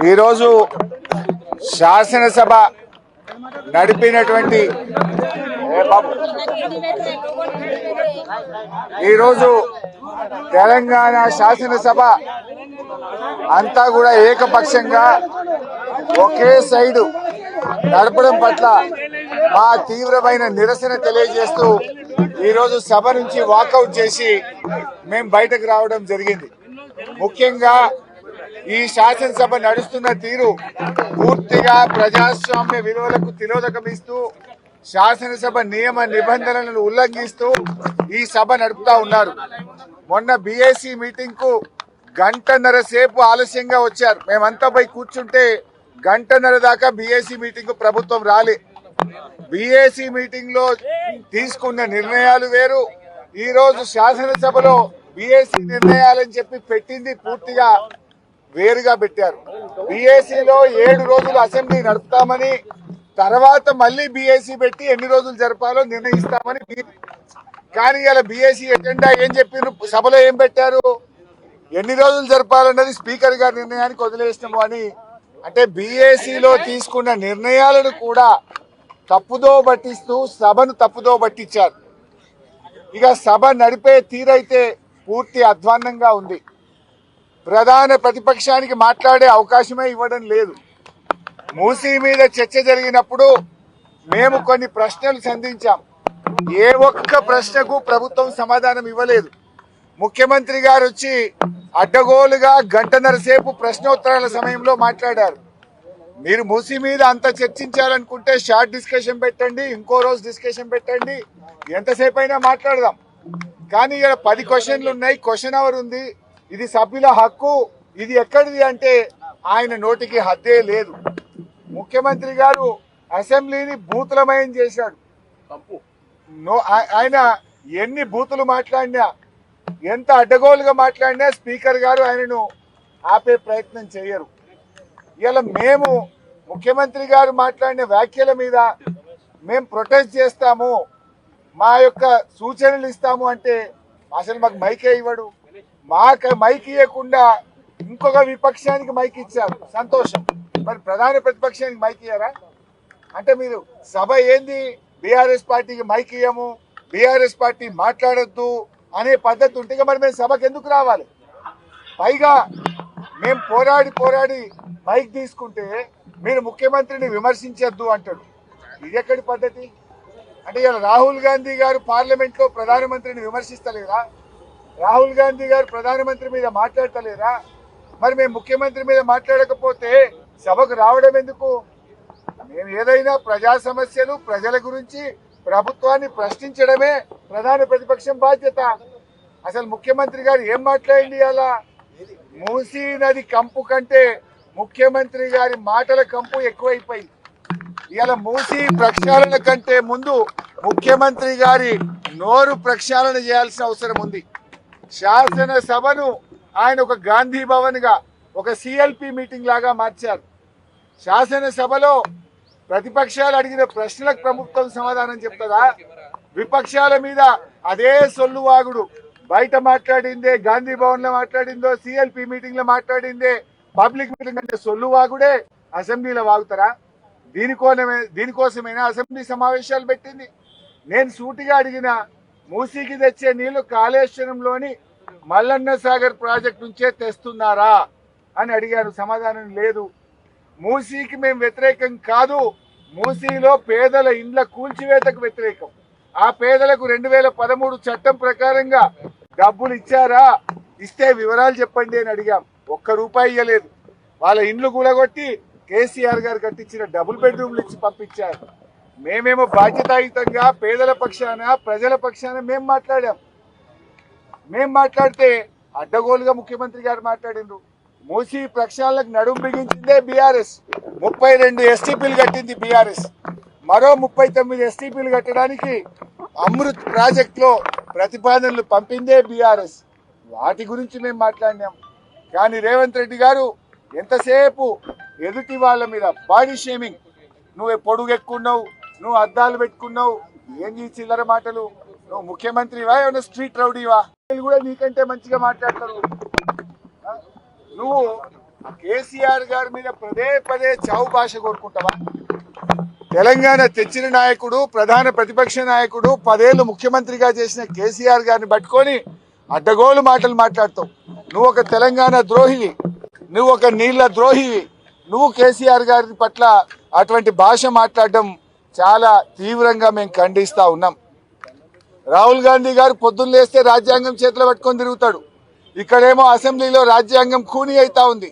ఈరోజు శాసనసభ నడిపినటువంటి ఈరోజు తెలంగాణ శాసనసభ అంతా కూడా ఏకపక్షంగా ఒకే సైడు నడపడం పట్ల మా తీవ్రమైన నిరసన తెలియజేస్తూ ఈరోజు సభ నుంచి వాకౌట్ చేసి మేము బయటకు రావడం జరిగింది. ముఖ్యంగా ఈ శాసనసభ నడుస్తున్న తీరు పూర్తిగా ప్రజాస్వామ్య విలువలకు తిలోదకమిస్తూ శాసనసభ నియమ నిబంధనలను ఉల్లంఘిస్తూ ఈ సభ నడుపుతా ఉన్నారు. మొన్న బీఏసీ మీటింగ్ కు గంటన్నర సేపు ఆలస్యంగా వచ్చారు. మేమంతా పోయి కూర్చుంటే గంటన్నర దాకా బీఏసీ మీటింగ్ కు ప్రభుత్వం రాలే. బీఏసీ మీటింగ్ లో తీసుకున్న నిర్ణయాలు వేరు, ఈ రోజు శాసనసభలో బీఏసీ నిర్ణయాలని చెప్పి పెట్టింది పూర్తిగా వేరుగా పెట్టారు. బీఏసీలో 7 రోజులు అసెంబ్లీ నడుపుతామని, తర్వాత మళ్లీ బీఏసీ పెట్టి ఎన్ని రోజులు జరపాలో నిర్ణయిస్తామని. కానీ ఇలా బీఏసీ ఎజెండా ఏం చెప్పారు, సభలో ఏం పెట్టారు, ఎన్ని రోజులు జరపాలన్నది స్పీకర్ గారి నిర్ణయానికి వదిలేసినాము అని. అంటే బీఏసీలో తీసుకున్న నిర్ణయాలను కూడా తప్పుదో పట్టిస్తూ సభను తప్పుదో పట్టించారు. ఇక సభ నడిపే తీరైతే పూర్తి అధ్వాన్నంగా ఉంది. ప్రధాన ప్రతిపక్షానికి మాట్లాడే అవకాశమే ఇవ్వడం లేదు. మూసీ మీద చర్చ జరిగినప్పుడు మేము కొన్ని ప్రశ్నలు సంధించాం. ఏ ఒక్క ప్రశ్నకు ప్రభుత్వం సమాధానం ఇవ్వలేదు. ముఖ్యమంత్రి గారు వచ్చి అడ్డగోలుగా గంటన్నర సేపు ప్రశ్నోత్తరాల సమయంలో మాట్లాడారు. మీరు మూసీ మీద అంత చర్చించాలనుకుంటే షార్ట్ డిస్కషన్ పెట్టండి, ఇంకో రోజు డిస్కషన్ పెట్టండి, ఎంతసేపు అయినా మాట్లాడదాం. కానీ ఇక్కడ 10 క్వశ్చన్లు ఉన్నాయి, క్వశ్చన్ అవర్ ఉంది, ఇది సభ్యుల హక్కు, ఇది ఎక్కడిది అంటే ఆయన నోటికి హద్దే లేదు. ముఖ్యమంత్రి గారు అసెంబ్లీని బూతులమయం చేశాడు. ఆయన ఎన్ని బూతులు మాట్లాడినా, ఎంత అడ్డగోలుగా మాట్లాడినా స్పీకర్ గారు ఆయనను ఆపే ప్రయత్నం చేయరు. ఇలా మేము ముఖ్యమంత్రి గారు మాట్లాడిన వ్యాఖ్యల మీద మేము ప్రొటెస్ట్ చేస్తాము, మా యొక్క సూచనలు ఇస్తాము అంటే అసలు మాకు మైకే ఇవ్వడు. మాకు మైక్ ఇవ్వకుండా ఇంకొక విపక్షానికి మైక్ ఇచ్చారు, సంతోషం. మరి ప్రధాన ప్రతిపక్షానికి మైక్ ఇయ్యారా? అంటే మీరు సభ ఏంది, బీఆర్ఎస్ పార్టీకి మైక్ ఇయ్యము, బీఆర్ఎస్ పార్టీ మాట్లాడొద్దు అనే పద్ధతి ఉంటే మరి మేము సభకు ఎందుకు రావాలి? పైగా మేము పోరాడి మైక్ తీసుకుంటే మీరు ముఖ్యమంత్రిని విమర్శించొద్దు అంటాడు. ఇది ఎక్కడి పద్ధతి? అంటే ఇలా రాహుల్ గాంధీ గారు పార్లమెంట్ లో ప్రధానమంత్రిని విమర్శిస్తలేరా? రాహుల్ గాంధీ గారు ప్రధానమంత్రి మీద మాట్లాడతలేరా? మరి మేము ముఖ్యమంత్రి మీద మాట్లాడకపోతే సభకు రావడం ఎందుకు? మేము ఏదైనా ప్రజా సమస్యలు, ప్రజల గురించి ప్రభుత్వాన్ని ప్రశ్నించడమే ప్రధాన ప్రతిపక్షం బాధ్యత. అసలు ముఖ్యమంత్రి గారు ఏం మాట్లాడింది? అలా మూసీ నది కంపు కంటే ముఖ్యమంత్రి గారి మాటల కంపు ఎక్కువైపోయింది. ఇలా మూసీ ప్రక్షాళన కంటే ముందు ముఖ్యమంత్రి గారి నోరు ప్రక్షాళన చేయాల్సిన అవసరం ఉంది. శాసనసభను ఆయన ఒక గాంధీ భవన్ గా, ఒక సిఎల్పి మీటింగ్ లాగా మార్చారు. శాసనసభలో ప్రతిపక్షాలు అడిగిన ప్రశ్నలకు ప్రభుత్వం సమాధానం చెప్తుందా? విపక్షాల మీద అదే సొల్లువాగుడు. బయట మాట్లాడిందే, గాంధీ భవన్ లో మాట్లాడిందో, సిఎల్పి మీటింగ్ లో మాట్లాడిందే పబ్లిక్ మీటింగ్ అంటే సొల్లువాగుడే అసెంబ్లీలో వాగుతారా? దీనికోసమైనా అసెంబ్లీ సమావేశాలు పెట్టింది. నేను సూటిగా అడిగిన, మూసీకి తెచ్చే నీళ్లు కాళేశ్వరంలోని మల్లన్న సాగర్ ప్రాజెక్టు నుంచే తెస్తున్నారా అని అడిగాను. సమాధానం లేదు. మూసీకి మేము వ్యతిరేకం కాదు, మూసీలో పేదల ఇండ్ల కూల్చివేతకు వ్యతిరేకం. ఆ పేదలకు 2013 చట్టం ప్రకారంగా డబ్బులు ఇచ్చారా? ఇస్తే వివరాలు చెప్పండి అని అడిగాం. ₹1 ఇవ్వలేదు. వాళ్ళ ఇండ్లు కూలగొట్టి కేసీఆర్ గారు కట్టించిన డబుల్ బెడ్రూమ్లు ఇచ్చి పంపించారు. మేమేమో బాధ్యతాయుతంగా పేదల పక్షాన, ప్రజల పక్షాన మేము మాట్లాడాం. మేము మాట్లాడితే అడ్డగోలుగా ముఖ్యమంత్రి గారు మాట్లాడిండ్రు. మూసీ ప్రక్షాళనకు నడుము బిగించిందే బీఆర్ఎస్. 32 ఎస్టీపీలు కట్టింది బీఆర్ఎస్. మరో 39 ఎస్టీపీలు కట్టడానికి అమృత్ ప్రాజెక్ట్ లో ప్రతిపాదనలు పంపిందే బీఆర్ఎస్. వాటి గురించి మేము మాట్లాడినాం. కానీ రేవంత్ రెడ్డి గారు ఎంతసేపు ఎదుటి వాళ్ళ మీద బాడీ షేమింగ్, నువ్వు పొడుగు ఎక్కున్నావు, నువ్వు అద్దాలు పెట్టుకున్నావు, ఏం చిల్లర మాటలు, నువ్వు ముఖ్యమంత్రివా ఏమన్నా స్ట్రీట్ రౌడీవా? కూడా నీకంటే మంచిగా మాట్లాడతారు. నువ్వు కేసీఆర్ గారి మీద పదే పదే చావు భాష కోరుకుంటావా? తెలంగాణ తెచ్చిన నాయకుడు, ప్రధాన ప్రతిపక్ష నాయకుడు, 10 ఏళ్లు ముఖ్యమంత్రిగా చేసిన కేసీఆర్ గారిని పట్టుకొని అడ్డగోలు మాటలు మాట్లాడతావు. నువ్వు ఒక తెలంగాణ ద్రోహివి, నువ్వు ఒక నీళ్ల ద్రోహివి. నువ్వు కేసీఆర్ గారి పట్ల అటువంటి భాష మాట్లాడడం చాలా తీవ్రంగా మేము ఖండిస్తా ఉన్నాం. రాహుల్ గాంధీ గారు పొద్దున్న లేస్తే రాజ్యాంగం చేతిలో పట్టుకొని తిరుగుతాడు. ఇక్కడేమో అసెంబ్లీలో రాజ్యాంగం ఖూనీ అవుతా ఉంది.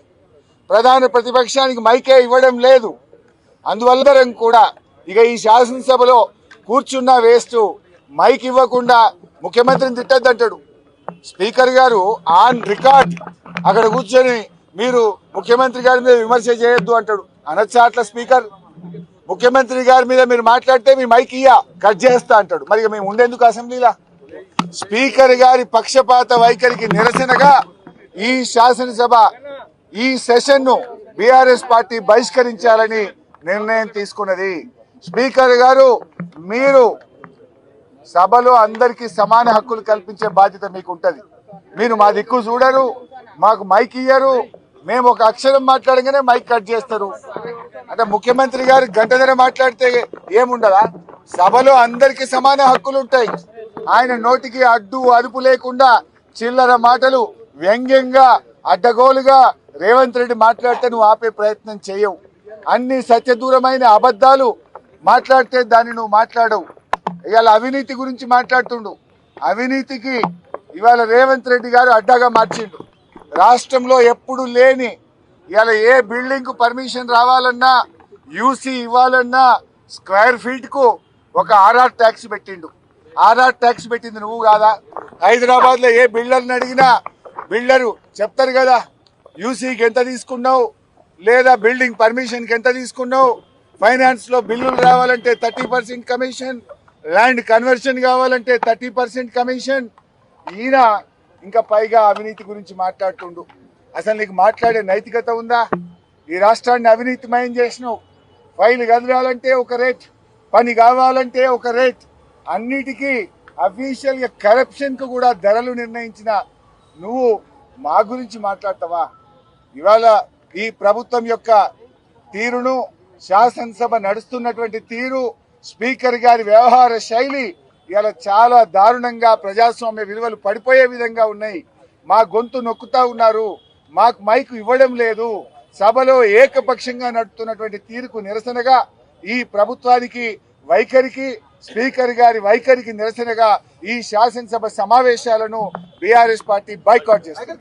ప్రధాన ప్రతిపక్షానికి మైకే ఇవ్వడం లేదు. అందువల్ల కూడా ఇక ఈ శాసనసభలో కూర్చున్న వేస్ట్, మైక్ ఇవ్వకుండా ముఖ్యమంత్రిని తిట్టద్దంటాడు. స్పీకర్ గారు ఆన్ రికార్డ్ అక్కడ కూర్చొని మీరు ముఖ్యమంత్రి గారి మీద విమర్శ చేయొద్దు అంటాడు. అనొచ్చా అట్లా? స్పీకర్ ముఖ్యమంత్రి గారి మీద మీరు మాట్లాడితే మీ మైక్ కట్ చేస్తా అంటాడు. మరి మేము ఉండేందుకు అసెంబ్లీలా? స్పీకర్ గారి పక్షపాత వైఖరికి నిరసనగా ఈ శాసనసభ ఈ సెషన్ ను బీఆర్ఎస్ పార్టీ బహిష్కరించాలని నిర్ణయం తీసుకున్నది. స్పీకర్ గారు, మీరు సభలో అందరికీ సమాన హక్కులు కల్పించే బాధ్యత మీకు ఉంటది. మీరు మా దిక్కు చూడరు, మాకు మైక్ ఇయ్యరు. మేము ఒక అక్షరం మాట్లాడగానే మైక్ కట్ చేస్తారు. అంటే ముఖ్యమంత్రి గారు గంటన్నర మాట్లాడితే ఏముండదా? సభలో అందరికీ సమాన హక్కులు ఉంటాయి. ఆయన నోటికి అడ్డు అదుపు లేకుండా చిల్లర మాటలు వ్యంగ్యంగా అడ్డగోలుగా రేవంత్ రెడ్డి మాట్లాడితే నువ్వు ఆపే ప్రయత్నం చేయవు. అన్ని సత్యదూరమైన అబద్ధాలు మాట్లాడితే దాన్ని నువ్వు మాట్లాడవు. ఇవాళ అవినీతి గురించి మాట్లాడుతుండు. అవినీతికి ఇవాళ రేవంత్ రెడ్డి గారు అడ్డాగా మార్చిండు. రాష్ట్రంలో ఎప్పుడు లేని ఇవాళ ఏ బిల్డింగ్ కు పర్మిషన్ రావాలన్నా, యూసీ ఇవ్వాలన్నా స్క్వేర్ ఫీట్ కు ఒక ఆర్ఆర్ ట్యాక్స్ పెట్టిండు. ఆర్ఆర్ ట్యాక్స్ పెట్టింది నువ్వు కాదా? హైదరాబాద్ లో ఏ బిల్డర్ని అడిగినా బిల్డరు చెప్తారు కదా, యూసీకి ఎంత తీసుకున్నావు, లేదా బిల్డింగ్ పర్మిషన్ కి ఎంత తీసుకున్నావు, ఫైనాన్స్ లో బిల్లులు రావాలంటే 30% కమిషన్, ల్యాండ్ కన్వర్షన్ కావాలంటే 30% కమిషన్. ఈయన ఇంకా పైగా అవినీతి గురించి మాట్లాడుతుండు. అసలు నీకు మాట్లాడే నైతికత ఉందా? ఈ రాష్ట్రాన్ని అవినీతిమయం చేసినావు. ఫైల్ కదలాలంటే ఒక రేట్, పని కావాలంటే ఒక రేట్, అన్నిటికీ అఫీషియల్ గా కరప్షన్ కు కూడా ధరలు నిర్ణయించిన నువ్వు మా గురించి మాట్లాడతావా? ఇవాళ ఈ ప్రభుత్వం యొక్క తీరును, శాసనసభ నడుస్తున్నటువంటి తీరు, స్పీకర్ గారి వ్యవహార శైలి ఇవాళ చాలా దారుణంగా ప్రజాస్వామ్య విలువలు పడిపోయే విధంగా ఉన్నాయి. మా గొంతు నొక్కుతా ఉన్నారు, మాకు మైకు ఇవ్వడం లేదు. సభలో ఏకపక్షంగా నడుపుతున్నటువంటి తీరుకు నిరసనగా, ఈ ప్రభుత్వానికి వైఖరికి, స్పీకర్ గారి వైఖరికి నిరసనగా ఈ శాసనసభ సమావేశాలను బీఆర్ఎస్ పార్టీ బాయ్కాట్ చేస్తుంది.